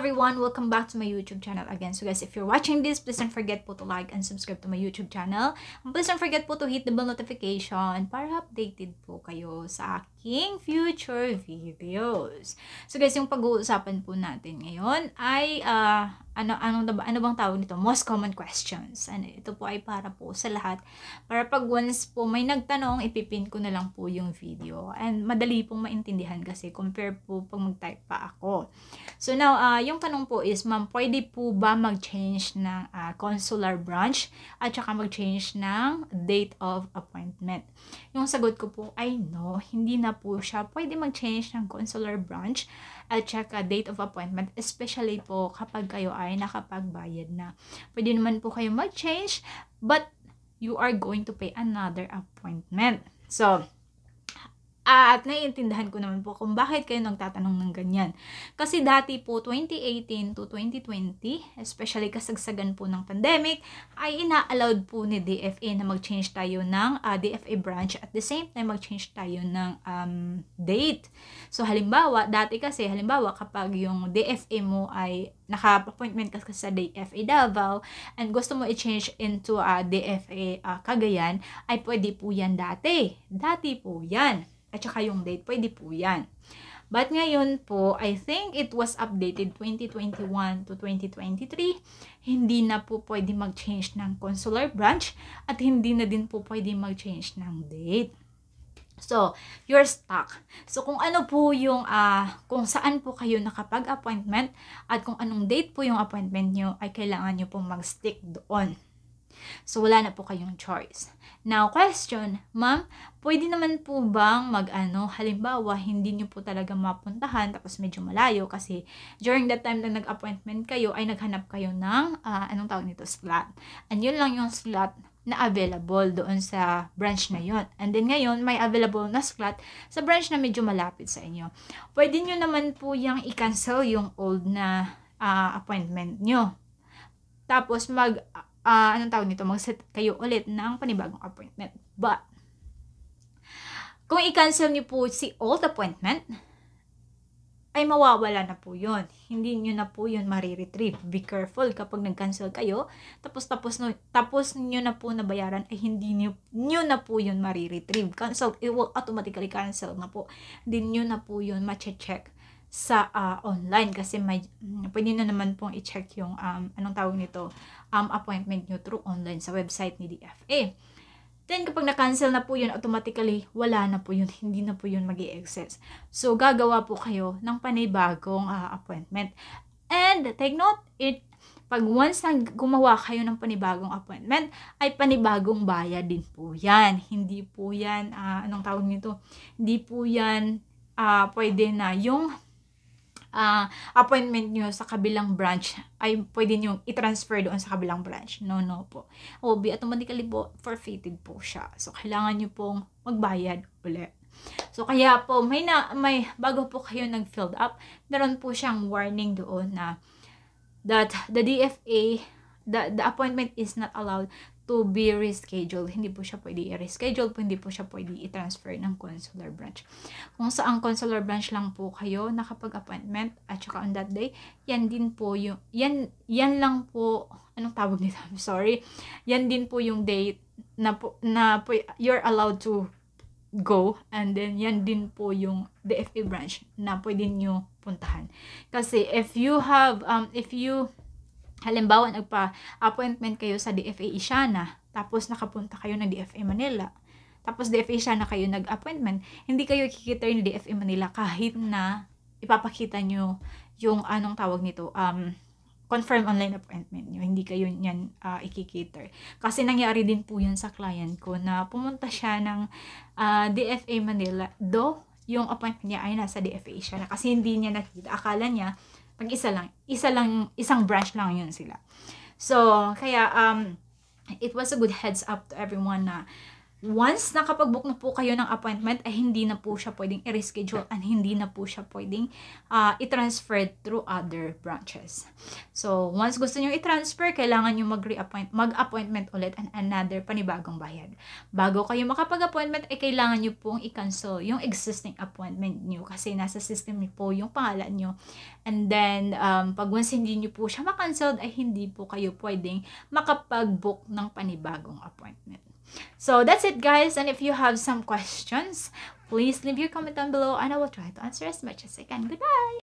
everyone! Welcome back to my YouTube channel again. So guys, if you're watching this, please don't forget po to like and subscribe to my YouTube channel. And please don't forget po to hit the bell notification para updated po kayo sa aking future videos. So guys, yung pag-uusapan po natin ngayon ay ano bang tawag nito? Most common questions. And ito po ay para po sa lahat. Para pag once po may nagtanong, ipipin ko na lang po yung video. And madali pong maintindihan kasi compare po pag mag-type pa ako. So now, yung tanong po is, ma'am, pwede po ba mag-change ng consular branch at saka mag-change ng date of appointment? Yung sagot ko po ay no, hindi na po siya pwede mag-change ng consular branch at saka date of appointment, especially po kapag kayo ay nakapagbayad na. Pwede naman po kayo mag-change, but you are going to pay another appointment. So, at naiintindihan ko naman po kung bakit kayo nagtatanong ng ganyan. Kasi dati po, 2018 to 2020, especially kasagsagan po ng pandemic, ay ina-allowed po ni DFA na mag-change tayo ng DFA branch at the same time mag-change tayo ng date. So halimbawa, dati kasi, kapag yung DFA mo ay naka-appointment ka sa DFA Davao and gusto mo i-change into DFA Cagayan, ay pwede po yan dati. Dati po yan. At saka yung date, pwede po yan. But ngayon po, I think it was updated 2021 to 2023. Hindi na po pwede mag-change ng consular branch at hindi na din po pwede mag-change ng date. So, you're stuck. So, kung ano po yung, kung saan po kayo nakapag-appointment at kung anong date po yung appointment nyo, ay kailangan nyo pong mag-stick doon. So, wala na po kayong choice. Now, question, ma'am, pwede naman po bang halimbawa, hindi nyo po talaga mapuntahan, tapos medyo malayo kasi during that time na nag-appointment kayo, ay naghanap kayo ng, slot. And yun lang yung slot na available doon sa branch na yun. And then ngayon, may available na slot sa branch na medyo malapit sa inyo. Pwede nyo naman po yung i-cancel yung old na appointment nyo. Tapos mag-set kayo ulit ng panibagong appointment. But, kung i-cancel niyo po si old appointment, ay mawawala na po yun. Hindi niyo na po yun mariretrieve. Be careful kapag nag-cancel kayo, tapos niyo na po nabayaran, ay hindi niyo na po yun mariretrieve. Cancel, it will automatically cancel na po. Hindi niyo na po yun ma-check sa online kasi pwede na naman pong i-check yung appointment nyo through online sa website ni DFA. Then kapag na-cancel na po yun, automatically wala na po yun, hindi na po yun mag-i-access. So gagawa po kayo ng panibagong appointment. And take note, pag once na gumawa kayo ng panibagong appointment, ay panibagong bayad din po yan. Hindi po yan, hindi po yan pwede na yung appointment nyo sa kabilang branch ay pwede nyo i-transfer doon sa kabilang branch. No po. O be automatically po forfeited po siya. So, kailangan nyo pong magbayad ulit. So, kaya po, bago po kayo nag-filled up, meron po siyang warning doon na that the DFA, the appointment is not allowed to be rescheduled. Hindi po siya pwede i-reschedule, hindi po siya pwede i-transfer ng consular branch. Kung saang consular branch lang po kayo nakapag-appointment at saka on that day, yan din po yung, yan lang po, yan din po yung date na you're allowed to go, and then yan din po yung DFA branch na pwede nyo puntahan. Kasi if you halimbawa, nagpa-appointment kayo sa DFA Isiana, tapos nakapunta kayo ng DFA Manila, tapos DFA Isiana kayo nag-appointment, hindi kayo ikikita ng DFA Manila kahit na ipapakita nyo yung confirm online appointment nyo. Hindi kayo yan ikikita. Kasi nangyari din po yun sa client ko na pumunta siya ng DFA Manila, yung appointment niya ay nasa DFA Isiana kasi hindi niya nakita. Akala niya, pag isang branch lang yun sila. So, kaya, it was a good heads up to everyone na once nakapag-book na po kayo ng appointment, ay hindi na po siya pwedeng i-reschedule and hindi na po siya pwedeng i-transfer through other branches. So, once gusto nyo i-transfer, kailangan nyo mag-appointment ulit and another panibagong bayad. Bago kayo makapag-appointment, ay kailangan nyo pong i-cancel yung existing appointment nyo kasi nasa system nyo po yung pangalan nyo. And then, pag once hindi nyo po siya makancel, ay hindi po kayo pwedeng makapag-book ng panibagong appointment. So that's it, guys, and if you have some questions, please leave your comment down below and I will try to answer as much as I can. Goodbye!